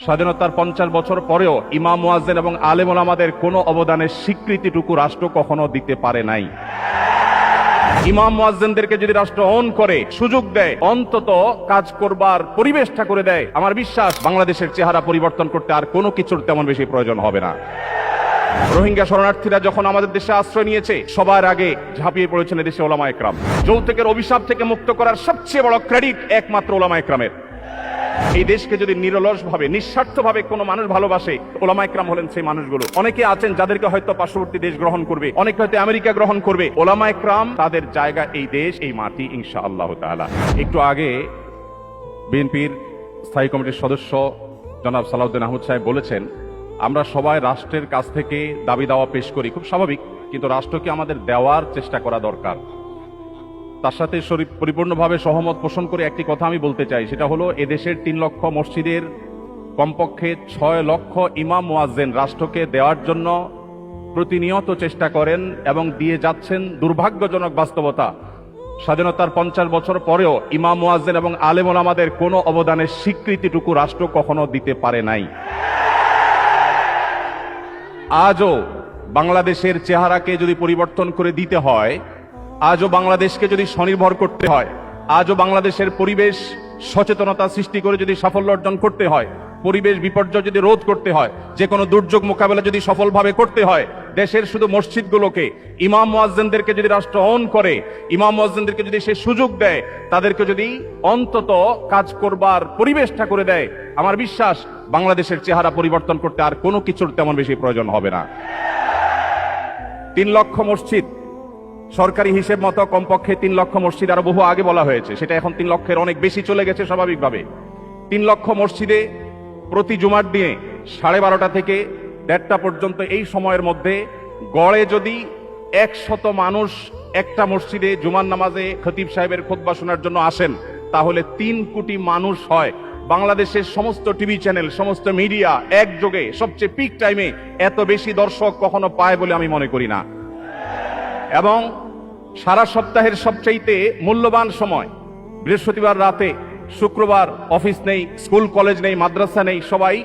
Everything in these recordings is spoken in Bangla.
স্বাধীনতার 50 বছর পরেও ইমাম মুয়াজ্জিন এবং আলেম ওলামাদের কোনো অবদানের স্বীকৃতিটুকু রাষ্ট্র কখনো দিতে পারে নাই। ইমাম মুয়াজ্জিনদেরকে যদি রাষ্ট্র অন করে সুযোগ দেয়, অন্তত কাজ করবার পরিবেশটা করে দেয়, আমার বিশ্বাস বাংলাদেশের চেহারা পরিবর্তন করতে আর কোনো কিছুর তেমন বেশি প্রয়োজন হবে না। রোহিঙ্গা শরণার্থীরা যখন আমাদের দেশে আশ্রয় নিয়েছে, সবার আগে ঝাঁপিয়ে পড়েছেন এদেশে ওলামা একরাম। যৌতুকের অভিশাপ থেকে মুক্ত করার সবচেয়ে বড় ক্রেডিট একমাত্র ওলামা একরামের। এই দেশকে যদি নিরলস ভাবে নিঃস্বার্থ ভাবে কোনো মানুষ ভালোবাসে, ওলামা একরাম হলেন সেই মানুষগুলো। অনেকে আছেন যাদেরকে হয়তো পার্শ্ববর্তী দেশ গ্রহণ করবে, অনেকে হয়তো আমেরিকা গ্রহণ করবে। ওলামা একরাম তাদের জায়গা এই দেশ, এই মাটি, ইনশাআল্লাহ তাআলা। একটু আগে বিএনপির স্থায়ী কমিটির সদস্য জনাব সালাউদ্দিন আহমদ সাহেব বলেছেন, আমরা সবাই রাষ্ট্রের কাছ থেকে দাবি দাওয়া পেশ করি, খুব স্বাভাবিক, কিন্তু রাষ্ট্রকে আমাদের দেওয়ার চেষ্টা করা দরকার। তার সাথে পরিপূর্ণভাবে সহমত পোষণ করে একটি কথা আমি বলতে চাই, সেটা হলো এদেশের 3 লক্ষ মসজিদের কমপক্ষে 6 লক্ষ ইমাম মুয়াজ্জিন রাষ্ট্রকে দেওয়ার জন্য প্রতিনিয়ত চেষ্টা করেন এবং দিয়ে যাচ্ছেন। দুর্ভাগ্যজনক বাস্তবতা, স্বাধীনতার 50 বছর পরেও ইমাম মুয়াজ্জিন এবং আলেম ওলামাদের কোনো অবদানের স্বীকৃতিটুকু রাষ্ট্র কখনো দিতে পারে নাই। আজও বাংলাদেশের চেহারাকে যদি পরিবর্তন করে দিতে হয়, আজও বাংলাদেশকে যদি স্বনির্ভর করতে হয়, আজও বাংলাদেশের পরিবেশ সচেতনতা সৃষ্টি করে যদি সাফল্য অর্জন করতে হয়, পরিবেশ বিপর্যয় যদি রোধ করতে হয়, যে কোনো দুর্যোগ মোকাবেলা যদি সফলভাবে করতে হয়, দেশের শুধু মসজিদগুলোকে ইমাম মুয়াজ্জিনদেরকে যদি রাষ্ট্র অন করে, ইমাম মুয়াজ্জিনদেরকে যদি সে সুযোগ দেয়, তাদেরকে যদি অন্তত কাজ করবার পরিবেশটা করে দেয়, আমার বিশ্বাস বাংলাদেশের চেহারা পরিবর্তন করতে আর কোনো কিছুর তেমন বেশি প্রয়োজন হবে না। 3 লক্ষ মসজিদ, সরকারি হিসেব মতো কমপক্ষে 3 লক্ষ মসজিদ, আরো বহু আগে বলা হয়েছে, সেটা এখন 3 লক্ষের অনেক বেশি চলে গেছে স্বাভাবিকভাবে। 3 লক্ষ মসজিদে প্রতি জুমার দিনে 12:30 থেকে 1:30 পর্যন্ত এই সময়ের মধ্যে গড়ে যদি 100 মানুষ একটা মসজিদে জুমার নামাজে খতিব সাহেবের খুতবা শোনার জন্য আসেন, তাহলে 3 কোটি মানুষ হয়। বাংলাদেশের সমস্ত টিভি চ্যানেল, সমস্ত মিডিয়া একযোগে সবচেয়ে পিক টাইমে এত বেশি দর্শক কখনো পায় বলে আমি মনে করি না। এবং সারা সপ্তাহের সবচাইতে মূল্যবান সময় বৃহস্পতিবার রাতে, শুক্রবার অফিস নেই, স্কুল কলেজ নেই, মাদ্রাসা নেই, সবাই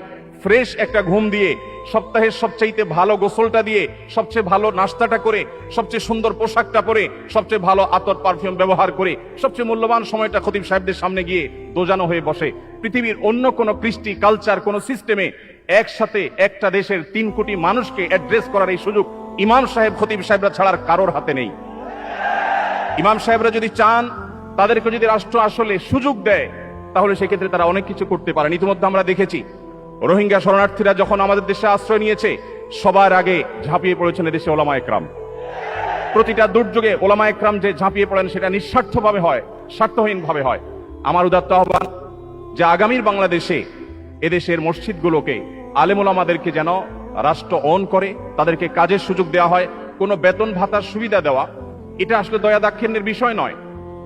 ফ্রেশ একটা ঘুম দিয়ে, সপ্তাহের সবচাইতে ভালো গোসলটা দিয়ে, সবচেয়ে ভালো নাস্তাটা করে, সবচেয়ে সুন্দর পোশাকটা পরে, সবচেয়ে ভালো আতর পারফিউম ব্যবহার করে, সবচেয়ে মূল্যবান সময়টা খতিব সাহেবদের সামনে গিয়ে দোজানো হয়ে বসে। পৃথিবীর অন্য কোনো কৃষ্টি, কালচার, কোনো সিস্টেমে একসাথে একটা দেশের 3 কোটি মানুষকে অ্যাড্রেস করার এই সুযোগ ইমাম সাহেব, খতিব সাহেবরা ছাড়ার কারোর হাতে নেই। ইমাম সাহেবরা যদি চান, তাদেরকে যদি রাষ্ট্র আসলে সুযোগ দেয়, তাহলে সেক্ষেত্রে তারা অনেক কিছু করতে পারেন। ইতিমধ্যে আমরা দেখেছি রোহিঙ্গা শরণার্থীরা যখন আমাদের দেশে আশ্রয় নিয়েছে, সবার আগে ঝাঁপিয়ে পড়েছেন এদেশে ওলামা একরাম। প্রতিটা দুর্যোগে ওলামা একরাম যে ঝাঁপিয়ে পড়েন, সেটা নিঃস্বার্থভাবে হয়, স্বার্থহীনভাবে হয়। আমার উদাত্ত আহ্বান যে আগামীর বাংলাদেশে এদেশের মসজিদগুলোকে, আলেম ওলামাদেরকে যেন রাষ্ট্র অন করে, তাদেরকে কাজের সুযোগ দেওয়া হয়। কোনো বেতন ভাতার সুবিধা দেওয়া, এটা আসলে দয়া দাক্ষিণ্যের বিষয় নয়।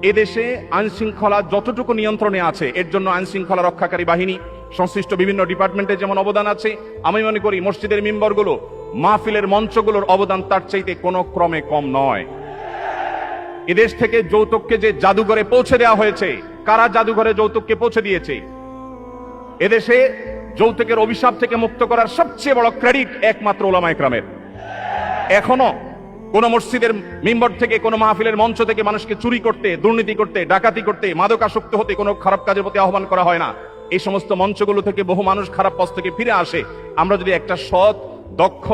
এদেশে আইন শৃঙ্খলা যতটুকু নিয়ন্ত্রণে আছে, এর জন্য আইন শৃঙ্খলা রক্ষাকারী বাহিনী, সংশ্লিষ্ট বিভিন্ন ডিপার্টমেন্টের যেমন অবদান আছে, আমি মনে করি মসজিদের মিম্বরগুলো, মাহফিলের মঞ্চগুলোর অবদান তার চাইতে কোনো ক্রমে কম নয়। এদেশ থেকে যৌতুককে যে জাদুঘরে পৌঁছে দেওয়া হয়েছে, কারা জাদুঘরে যৌতুককে পৌঁছে দিয়েছে? এদেশে যৌতুকের অভিশাপ থেকে মুক্ত করার সবচেয়ে বড় ক্রেডিট একমাত্র ওলামা একরামের। এখনো কোন মসজিদের মিম্বর থেকে, কোন মাহফিলের মঞ্চ থেকে মানুষকে চুরি করতে, দুর্নীতি করতে, ডাকাতি করতে, মাদকাসক্ত হতে, কোনো খারাপ কাজের প্রতি আহ্বান করা হয় না। এই সমস্ত মঞ্চগুলো থেকে বহু মানুষ খারাপ পথ থেকে ফিরে আসে। আমরা যদি একটা সৎ, দক্ষ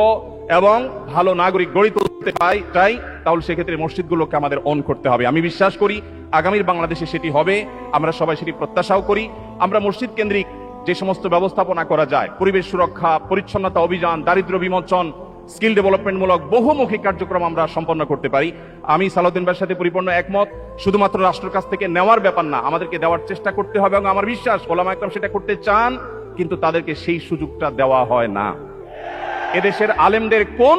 এবং ভালো নাগরিক গড়ে তুলতে চাই, তাহলে সেক্ষেত্রে মসজিদগুলোকে আমাদের অন করতে হবে। আমি বিশ্বাস করি আগামীর বাংলাদেশে সেটি হবে, আমরা সবাই সেটি প্রত্যাশাও করি। আমরা মসজিদ কেন্দ্রিক যে সমস্ত ব্যবস্থাপনা করা যায়, পরিবেশ সুরক্ষা, পরিচ্ছন্নতা অভিযান, দারিদ্র্য বিমোচন, স্কিল ডেভেলপমেন্টমূলক বহুমুখী কার্যক্রম আমরা সম্পন্ন করতে পারি। আমি সালাউদ্দিন ভাইয়ের সাথে পরিপূর্ণ একমত। শুধুমাত্র রাষ্ট্রের কাছ থেকে নেওয়ার ব্যাপার না, আমাদেরকে দেওয়ার চেষ্টা করতে হবে, এবং আমার বিশ্বাস ওলামা একরাম সেটা করতে চান, কিন্তু তাদেরকে সেই সুযোগটা দেওয়া হয় না। এদেশের আলেমদের কোন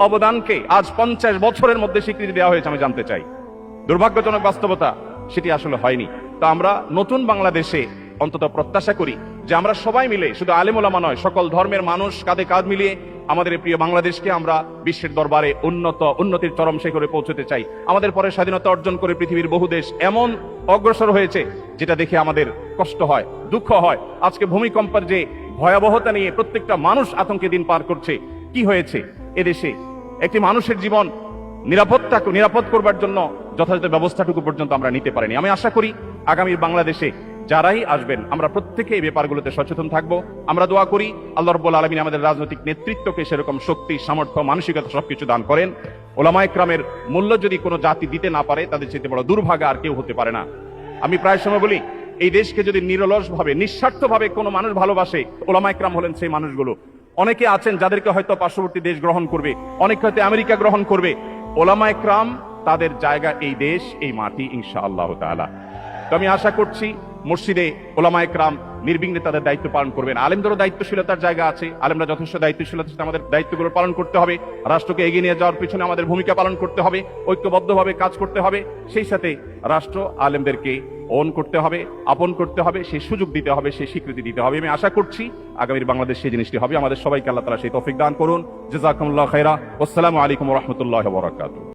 অবদানকে আজ 50 বছরের মধ্যে স্বীকৃতি দেওয়া হয়েছে আমি জানতে চাই। দুর্ভাগ্যজনক বাস্তবতা, সেটি আসলে হয়নি। তো আমরা নতুন বাংলাদেশে অন্তত প্রত্যাশা করি যে আমরা সবাই মিলে, শুধু আলেম ওলামা নয়, সকল ধর্মের মানুষ কাঁধে কাঁধ মিলিয়ে আমাদের প্রিয় বাংলাদেশকে আমরা বিশ্বের দরবারে উন্নতির চরম শিখরে পৌঁছতে চাই। আমাদের পরে স্বাধীনতা অর্জন করে পৃথিবীর বহু দেশ এমন অগ্রসর হয়েছে, যেটা দেখে আমাদের কষ্ট হয়, দুঃখ হয়। আজকে ভূমিকম্পের যে ভয়াবহতা নিয়ে প্রত্যেকটা মানুষ আতঙ্কে দিন পার করছে, কি হয়েছে এদেশে? একটি মানুষের জীবন নিরাপদ করবার জন্য যথাযথ ব্যবস্থাটুকু পর্যন্ত আমরা নিতে পারিনি। আমি আশা করি আগামী বাংলাদেশে যারাই আসবেন আমরা প্রত্যেকে এই ব্যাপারগুলোতে সচেতন থাকবো। আমরা দোয়া করি আল্লাহ রাব্বুল আলামিন আমাদের রাজনৈতিক নেতৃত্বকে সেরকম শক্তি, সামর্থ্য, মানসিকতা সবকিছু দান করেন। ওলামায়ে কেরামের মূল্য যদি কোনো জাতি দিতে না পারে, তাদের চেয়ে বড় দুর্ভাগা আর কেউ হতে পারে না। আমি প্রায় সময় বলি, এই দেশকে যদি নিরলসভাবে, নিঃস্বার্থভাবে কোনো মানুষ ভালোবাসে, ওলামায়ে কেরাম হলেন সেই মানুষগুলো। অনেকে আছেন যাদেরকে হয়তো পার্শ্ববর্তী দেশ গ্রহণ করবে, অনেকে হয়তো আমেরিকা গ্রহণ করবে। ওলামায়ে কেরাম তাদের জায়গা এই দেশ, এই মাটি, ইনশাআল্লাহ তাআলা। তো আমি আশা করছি মসজিদে ওলামায়ে কেরাম নির্বিঘ্নে তাদের দায়িত্ব পালন করবেন। আলেমদেরও দায়িত্বশীলতার জায়গা আছে, আলেমরা যথেষ্ট দায়িত্বশীলতার সাথে আমাদের দায়িত্বগুলো পালন করতে হবে। রাষ্ট্রকে এগিয়ে নিয়ে যাওয়ার পিছনে আমাদের ভূমিকা পালন করতে হবে, ঐক্যবদ্ধভাবে কাজ করতে হবে। সেই সাথে রাষ্ট্র আলেমদেরকে ওন করতে হবে, আপন করতে হবে, সেই সুযোগ দিতে হবে, সেই স্বীকৃতি দিতে হবে। আমি আশা করছি আগামীর বাংলাদেশ সেই জিনিসটি হবে। আমাদের সবাইকে আল্লাহ তাআলা সেই তৌফিক দান করুন। জাযাকুমুল্লাহু খাইরা। আসসালামু আলাইকুম ওয়া রাহমাতুল্লাহি ওয়া বারাকাতুহু।